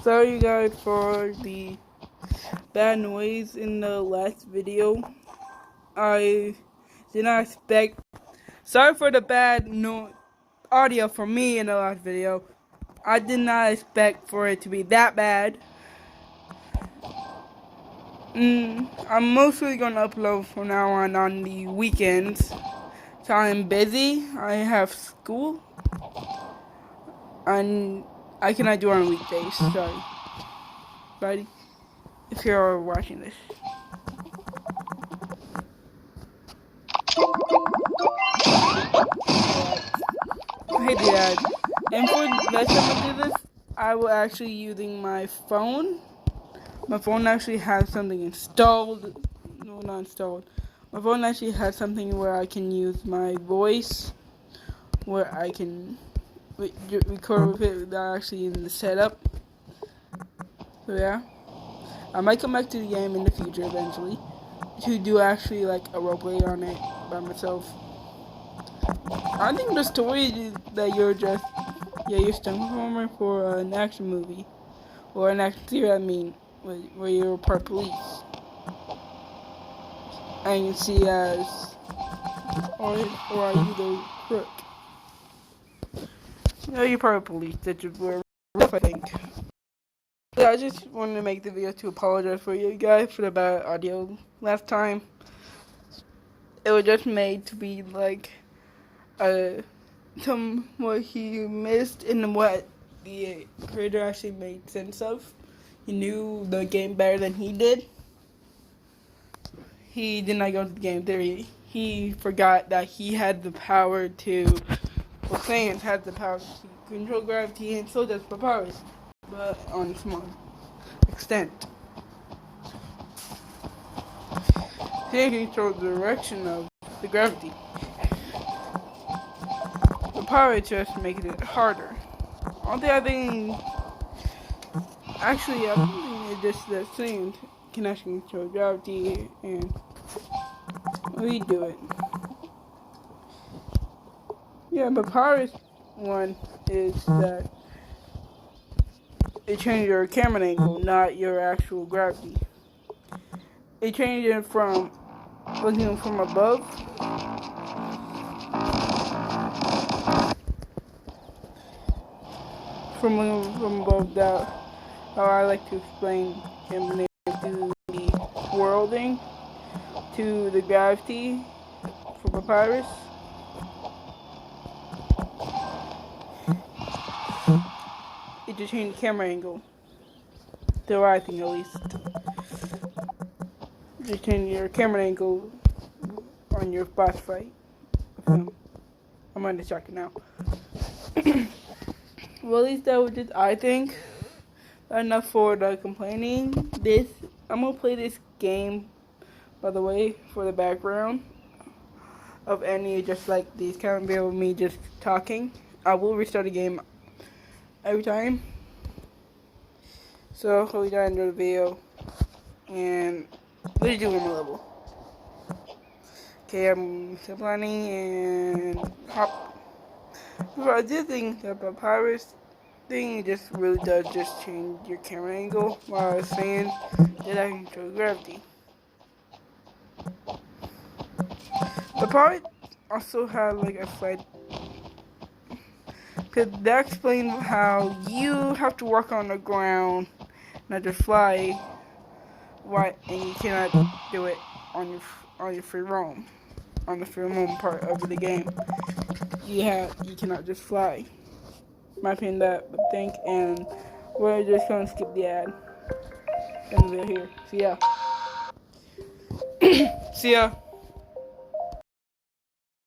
Sorry guys for the bad noise in the last video. I did not expect. Sorry for the bad audio for me in the last video. I did not expect for it to be that bad. I'm mostly gonna upload from now on the weekends. So I'm busy. I have school. And I cannot do it on weekdays. Sorry. Buddy, if you're watching this. Hey Dad. And for the next time I do this, I will actually using my phone. My phone actually has something installed. No, not installed. My phone actually has something where I can use my voice, where I can record with it without actually in the setup. So yeah, I might come back to the game in the future eventually to do actually like a roleplay on it by myself. I think the story is that you're a stunt performer for an action movie or an action series. I mean, where you're part police, and you see as or are you the crook? No, you're part of police. That you were rough, I think. Yeah, I just wanted to make the video to apologize for you guys for the bad audio last time. It was just made to be like what he missed and what the creator actually made sense of. He knew the game better than he did. He did not go to the game theory. He forgot that he had the power to, well, Sans had the power to control gravity, and so does Papyrus, but on a small extent. He can control the direction of the gravity. Papyrus just making it harder. I think it's just that Sans can actually control gravity and redo it. Yeah, Papyrus one is that it changes your camera angle, not your actual gravity. It changes it from looking from above that how I like to explain him being able to do the worlding to the gravity for Papyrus. It just changed the camera angle. The right thing, at least. Just change your camera angle on your boss fight. I'm on the shotgun now. Well, at least that was just, I think, enough for the complaining. I'm gonna play this game, by the way, for the background of any just like these kind of video of me just talking. I will restart the game every time. So hope you guys enjoy the video, and let's do one more level. Okay, I'm still planning and hop. But I did think that the Papyrus thing just really does just change your camera angle, while I was saying that I can control gravity. The part also had like a slight, because that explains how you have to walk on the ground, not just fly, and you cannot do it on your free roam, on the free roam part of the game. You cannot just fly. My opinion, that think, and we're just gonna skip the ad. And we're here. See ya. See ya.